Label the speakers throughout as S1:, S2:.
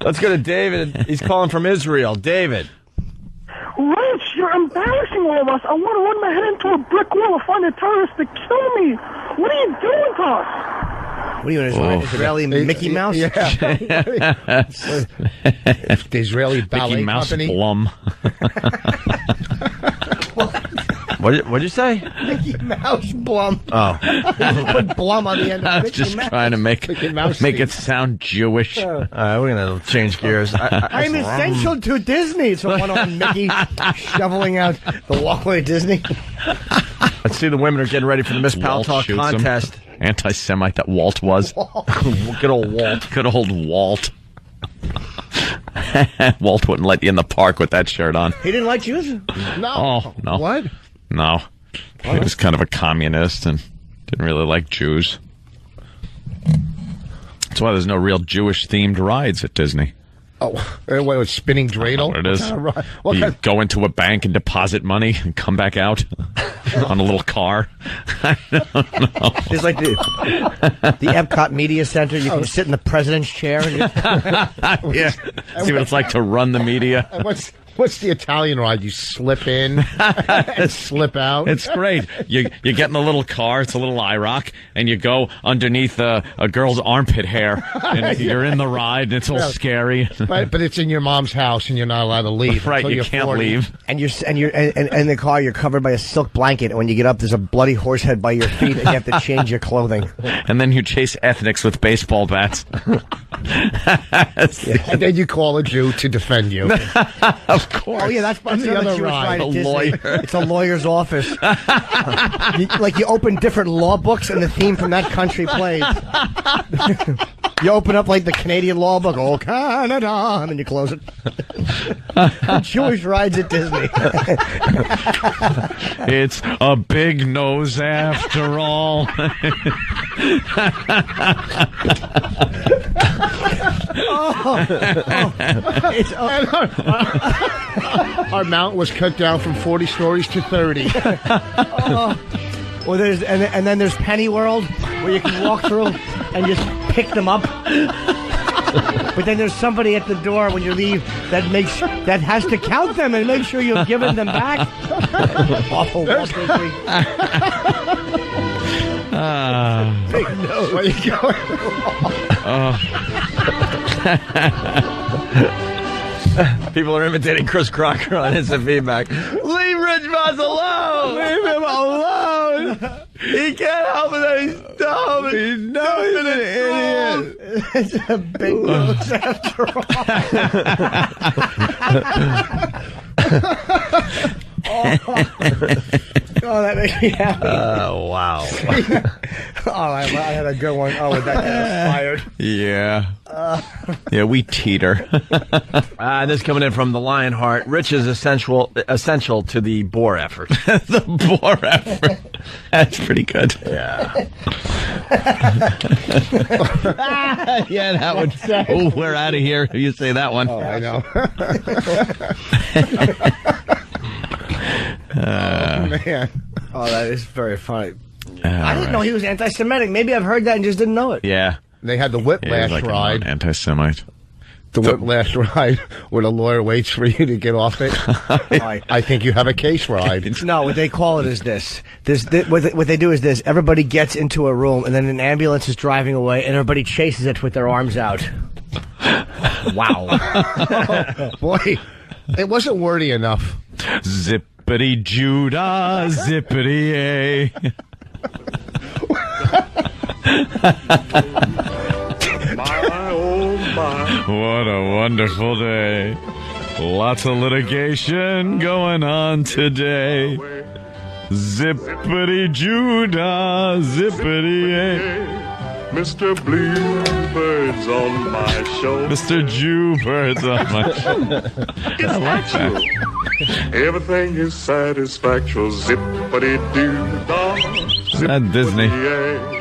S1: Let's go to David. He's calling from Israel. David.
S2: Rich, you're embarrassing all of us. I want to run my head into a brick wall and find a terrorist to kill me. What are you doing to us?
S3: What are you, an Israeli Mickey Mouse?
S4: Yeah. The Israeli ballet
S5: Mickey Mouse
S4: company.
S5: Blum.
S1: What'd you say?
S3: Mickey Mouse Blum.
S1: Oh.
S3: Put Blum on the end of
S5: I was
S3: Mickey
S5: just
S3: Mouse.
S5: trying to make it sound Jewish.
S1: All right, we're going to change gears.
S3: I'm essential to Disney. It's a one-on Mickey shoveling out the walkway of Disney.
S1: Let's see, the women are getting ready for the Miss Pal
S5: Walt
S1: Talk
S5: shoots him.
S1: contest.
S5: Anti-Semite that Walt was.
S1: Good old Walt.
S5: Good old Walt. Walt wouldn't let you in the park with that shirt on.
S3: He didn't like Jews?
S4: No.
S5: Oh, no.
S4: What?
S5: No. He was kind of a communist and didn't really like Jews. That's why there's no real Jewish-themed rides at Disney.
S4: Oh, what was spinning dreidel?
S5: What it is.
S4: What
S5: You
S4: kind
S5: go into a bank and deposit money and come back out on a little car. I don't know.
S3: It's like the Epcot Media Center. You can sit in the president's chair. And
S5: Yeah. See what it's like to run the media.
S4: What's the Italian ride? You slip in and slip out.
S5: It's great. You get in the little car. It's a little IROC, and you go underneath a girl's armpit hair, and you're in the ride, and it's all scary.
S4: But it's in your mom's house, and you're not allowed to leave.
S5: Right,
S4: until
S5: you
S4: you're
S5: can't
S4: 40.
S5: leave.
S3: and you're in the car. You're covered by a silk blanket. And when you get up, there's a bloody horse head by your feet, and you have to change your clothing.
S5: And then you chase ethnics with baseball bats.
S4: And then you call a Jew to defend you.
S5: Of course.
S3: Oh yeah, that's
S4: the
S3: another
S4: other
S3: Jewish
S4: ride.
S3: ride at
S5: A
S3: Disney.
S5: lawyer.
S3: It's a lawyer's office. You open different law books, and the theme from that country plays. You open up like the Canadian law book, oh Canada, and then you close it. Jewish rides at Disney.
S5: It's a big nose after all.
S4: Our mountain was cut down from 40 stories to 30.
S3: Well, and then there's Penny World, where you can walk through and just pick them up. But then there's somebody at the door when you leave that has to count them and make sure you've given them back. Awful Walt Disney.
S4: Big nose. Where you going?
S1: People are imitating Chris Crocker on Instant Feedback. Leave Rich Voss alone! Leave him alone! He can't help it that he's dumb. He's an idiot.
S3: It's a big nose after Oh, that makes me happy.
S1: Wow.
S3: I had a good one. Oh, that guy was fired.
S5: Yeah. Yeah, we teeter.
S1: This coming in from the Lionheart. Rich is essential to the Boer effort.
S5: The Boer effort. That's pretty good.
S1: Yeah.
S5: Yeah, that would. Oh, we're out of here. You say that one.
S4: Oh, I know. Man.
S3: Oh, that is very funny. I didn't know he was anti-Semitic. Maybe I've heard that and just didn't know it.
S5: Yeah.
S4: They had the whiplash
S5: like
S4: ride.
S5: An anti-Semite.
S4: The whiplash ride where the lawyer waits for you to get off it. I think you have a case ride.
S3: No, what they call it is this. What they do is this. Everybody gets into a room, and then an ambulance is driving away, and everybody chases it with their arms out. Wow.
S4: Boy, it wasn't wordy enough.
S5: Zippity Judah, zippity A. What a wonderful day. Lots of litigation going on today. Zippity Judah, zippity A.
S6: Mr. Bluebird's on my shoulder.
S5: Mr. Jewbird's on my shoulder. I like that.
S6: Everything is satisfactory. Zippity-doo-dah.
S5: That Disney.
S6: Zippity-a.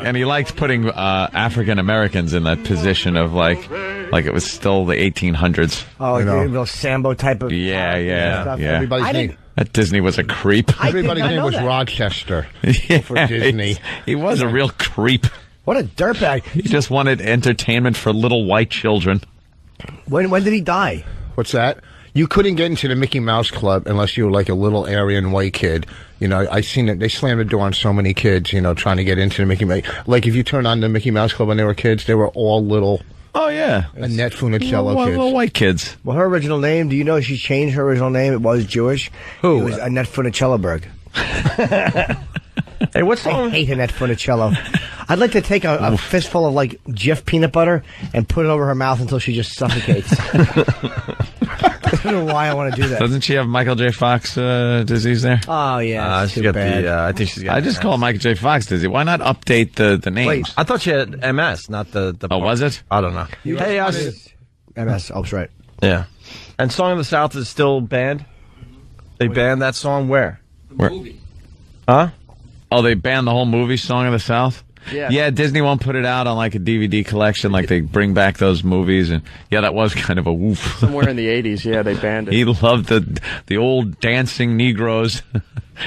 S5: And he liked putting African Americans in that position of like it was still the 1800s.
S3: Oh, like a little Sambo type of
S5: Yeah.
S4: Everybody's name.
S5: That Disney was a creep.
S4: Everybody's
S3: I
S4: name
S3: know
S4: was
S3: that.
S4: Rochester
S5: Yeah,
S4: for Disney.
S5: He was a real creep.
S3: What a dirtbag.
S5: He just wanted entertainment for little white children.
S3: When did he die?
S4: What's that? You couldn't get into the Mickey Mouse Club unless you were like a little Aryan white kid. You know, I seen it. They slammed the door on so many kids, you know, trying to get into the Mickey Mouse. Like, if you turn on the Mickey Mouse Club when they were kids, they were all little
S5: Oh, yeah.
S4: Annette Funicello kids.
S5: Little white kids.
S3: Well, her original name, do you know she changed her original name? It was Jewish.
S1: Who?
S3: It was Annette Funicelloberg.
S1: Hey, what
S3: I
S1: song?
S3: hate Annette Funicello. I'd like to take a fistful of, like, Jif peanut butter and put it over her mouth until she just suffocates. I don't know why I want to do that.
S5: Doesn't she have Michael J. Fox disease there?
S3: Oh, yeah.
S1: She's got I think she's got
S5: I just call it Michael J. Fox disease. Why not update the names?
S1: Wait, I thought she had MS, not the
S5: Oh, was it?
S1: I don't know. Hey,
S3: MS. Oh, that's right.
S1: yeah. And Song of the South is still banned? They banned that song where?
S5: Where?
S1: Huh?
S5: Oh, they banned the whole movie, Song of the South? Yeah, Disney won't put it out on like a DVD collection, like they bring back those movies, and yeah, that was kind of a woof.
S7: Somewhere in the 80s, yeah, they banned it.
S5: He loved the old dancing Negroes.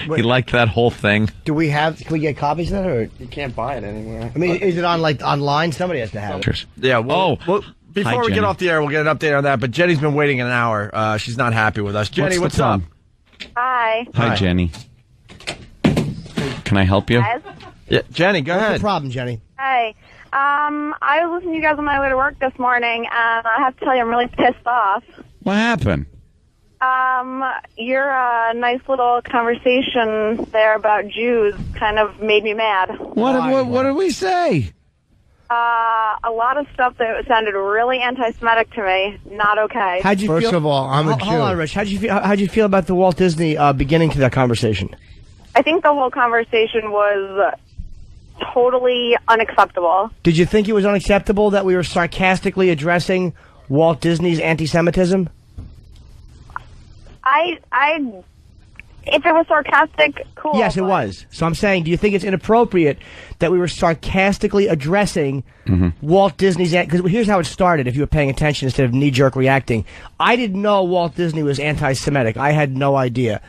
S5: He liked that whole thing.
S3: Can we get copies of that, or
S7: You can't buy it anywhere.
S3: I mean, is it on like online? Somebody has to have it.
S1: Yeah, well, before
S5: Hi,
S1: we
S5: Jenny.
S1: get off the air, we'll get an update on that, but Jenny's been waiting an hour. She's not happy with us. Jenny, what's
S5: the
S1: up?
S5: problem?
S8: Hi.
S5: Hi, Jenny. Can I help you?
S8: Guys.
S1: Yeah, Jenny, go
S3: What's
S1: ahead.
S3: the problem, Jenny?
S8: Hi. I was listening to you guys on my way to work this morning, and I have to tell you, I'm really pissed off.
S5: What happened?
S8: Your nice little conversation there about Jews kind of made me mad.
S5: What did we say?
S8: A lot of stuff that sounded really anti-Semitic to me. Not okay.
S3: How'd you
S4: First
S3: feel?
S4: of all, I'm a Jew.
S3: Hold on, Rich. How'd you feel about the Walt Disney beginning to that conversation?
S8: I think the whole conversation was totally unacceptable.
S3: Did you think it was unacceptable that we were sarcastically addressing Walt Disney's anti-Semitism?
S8: If it was sarcastic, cool.
S3: Yes, it was. So I'm saying, do you think it's inappropriate that we were sarcastically addressing Walt Disney's... Because here's how it started, if you were paying attention instead of knee-jerk reacting. I didn't know Walt Disney was anti-Semitic. I had no idea.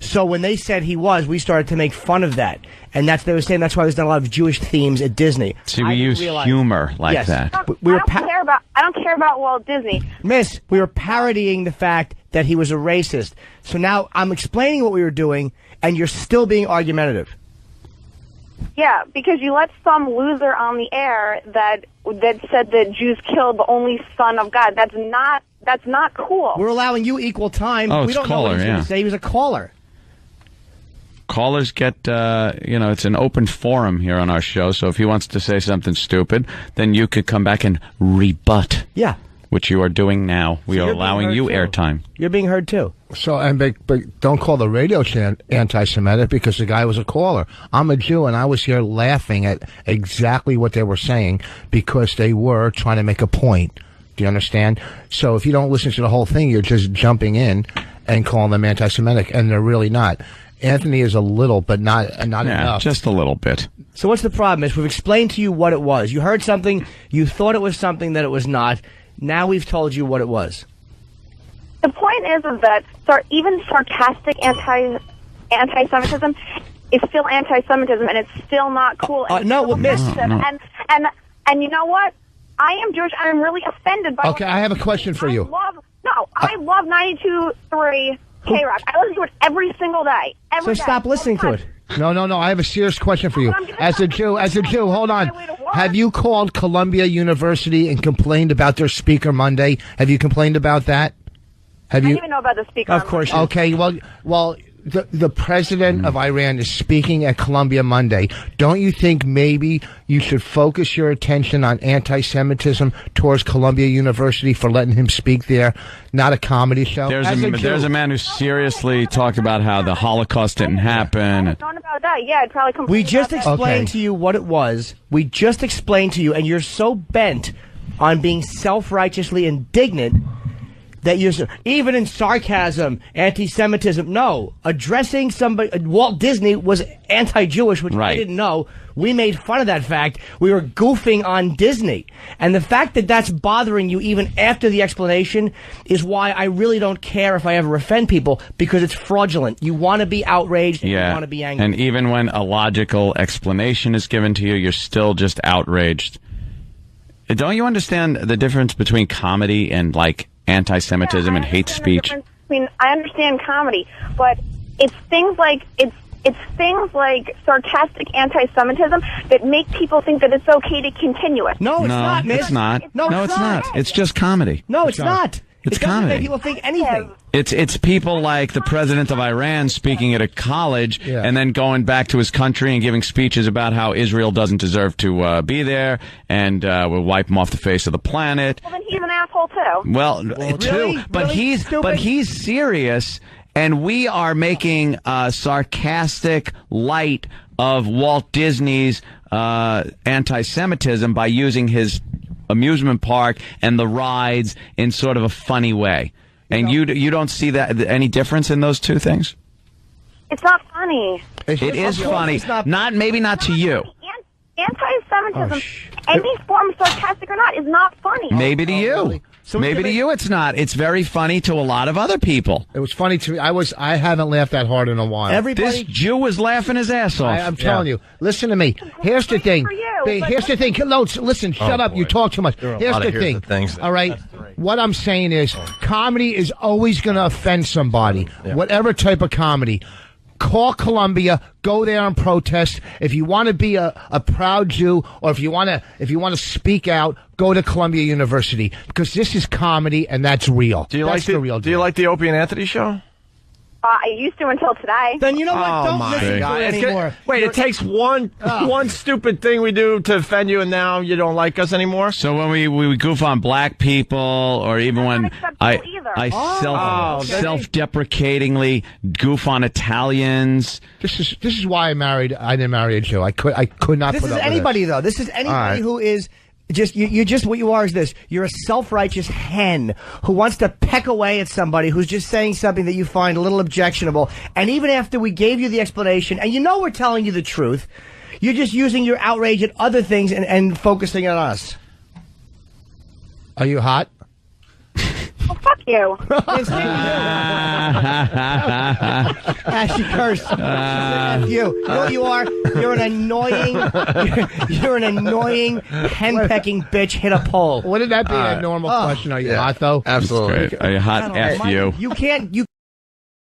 S3: So when they said he was, we started to make fun of that. And they were saying that's why there's not a lot of Jewish themes at Disney.
S5: See, we use humor like that.
S8: I don't care about Walt Disney.
S3: Miss, we were parodying the fact that he was a racist. So now I'm explaining what we were doing, and you're still being argumentative.
S8: Yeah, because you let some loser on the air that said that Jews killed the only son of God. That's not cool.
S3: We're allowing you equal time.
S5: Oh,
S3: we
S5: it's
S3: don't know what
S5: caller,
S3: he's going
S5: yeah.
S3: to say. He was a caller.
S5: Callers get, it's an open forum here on our show, so if he wants to say something stupid, then you could come back and rebut.
S3: Yeah.
S5: Which you are doing now. We are
S3: you're being
S5: allowing
S3: heard
S5: you
S3: too.
S5: airtime.
S3: You're being heard, too.
S4: So, but don't call the radio anti-Semitic because the guy was a caller. I'm a Jew, and I was here laughing at exactly what they were saying because they were trying to make a point. Do you understand? So if you don't listen to the whole thing, you're just jumping in and calling them anti-Semitic, and they're really not. Anthony is a little, but not enough.
S5: Just a little bit.
S3: So what's the problem is we've explained to you what it was. You heard something, you thought it was something that it was not. Now we've told you what it was.
S8: The point is that even sarcastic anti-Semitism is still anti-Semitism, and it's still not cool. And
S3: No, well, miss.
S8: And you know what? I am Jewish, and I'm really offended by.
S4: Okay, I have a question for you.
S8: I love 92.3 K-Rock. I listen to it every single day.
S3: So stop listening to it.
S4: No. I have a serious question for you. As a Jew, hold on. Have you called Columbia University and complained about their speaker Monday? Have you complained about that?
S8: I didn't even know about the speaker.
S3: Of course.
S4: Okay, well, the president of Iran is speaking at Columbia Monday. Don't you think maybe you should focus your attention on anti-Semitism towards Columbia University for letting him speak there, not a comedy show?
S5: There's a man who seriously talked about how the Holocaust didn't happen.
S8: I've known about that. Yeah, I'd probably complain.
S3: We just
S8: about that.
S3: explained to you what it was. We just explained to you, and you're so bent on being self-righteously indignant that you're even in sarcasm, anti-Semitism. No, addressing somebody. Walt Disney was anti-Jewish, which I didn't know. We made fun of that fact. We were goofing on Disney, and the fact that that's bothering you even after the explanation is why I really don't care if I ever offend people, because it's fraudulent. You want to be outraged, and you want to be angry.
S5: And even when a logical explanation is given to you, you're still just outraged. Don't you understand the difference between comedy and like anti-Semitism and hate speech?
S8: I understand comedy, but it's things like sarcastic anti-Semitism that make people think that it's okay to continue it.
S3: No, it's not, miss.
S5: It's not.
S3: No,
S5: it's not. It's just comedy.
S3: No, it's not.
S5: It's
S3: it doesn't
S5: comedy.
S3: make people think anything.
S5: It's people like the president of Iran speaking at a college and then going back to his country and giving speeches about how Israel doesn't deserve to be there and we'll wipe him off the face of the planet.
S8: Well, then he's an asshole too.
S5: Well,
S3: really?
S5: but
S3: Really?
S5: he's serious, and we are making sarcastic light of Walt Disney's anti-Semitism by using his amusement park and the rides in sort of a funny way. And you don't see that any difference in those two things?
S8: It's not funny.
S5: It is funny. Maybe not to you.
S8: Anti-Semitism, any form of sarcastic or not, is not funny.
S5: Maybe to you.
S3: Really? So
S5: maybe to you it's not. It's very funny to a lot of other people.
S4: It was funny to me. I haven't laughed that hard in a while.
S5: This Jew was laughing his ass off.
S4: I'm telling you. Listen to me. Here's the thing. Here's the thing. No, listen, shut up. You talk too much. Here's the thing. All right? What I'm saying is comedy is always going to offend somebody. Whatever type of comedy. Call Columbia, go there and protest. If you want to be a proud Jew, or if you want to speak out, go to Columbia University, because this is comedy and that's real.
S1: Do you
S4: that's
S1: like
S4: the real deal.
S1: Do you like the Opie and Anthony show?
S8: I used to until today.
S3: Then you know what?
S1: Oh,
S3: Don't
S1: my
S3: listen to
S1: God.
S3: it anymore.
S1: It takes one stupid thing we do to offend you, and now you don't like us anymore?
S5: So when we goof on black people, or even when I self-deprecatingly goof on Italians.
S4: This is why I didn't marry a Jew. I could not
S3: This
S4: put
S3: is
S4: up with
S3: anybody,
S4: it.
S3: though. This is anybody
S4: right.
S3: who is just you just what you are is this. You're a self-righteous hen who wants to peck away at somebody who's just saying something that you find a little objectionable. And even after we gave you the explanation, and you know we're telling you the truth, you're just using your outrage at other things and focusing on us.
S4: Are you hot?
S8: Oh, fuck you.
S3: She cursed. F you. You know what you are? You're an annoying, you're an annoying hen-pecking bitch. Hit a pole.
S4: Wouldn't that be a normal question? Are you hot, though?
S1: Absolutely.
S5: Are you hot? F you.
S3: You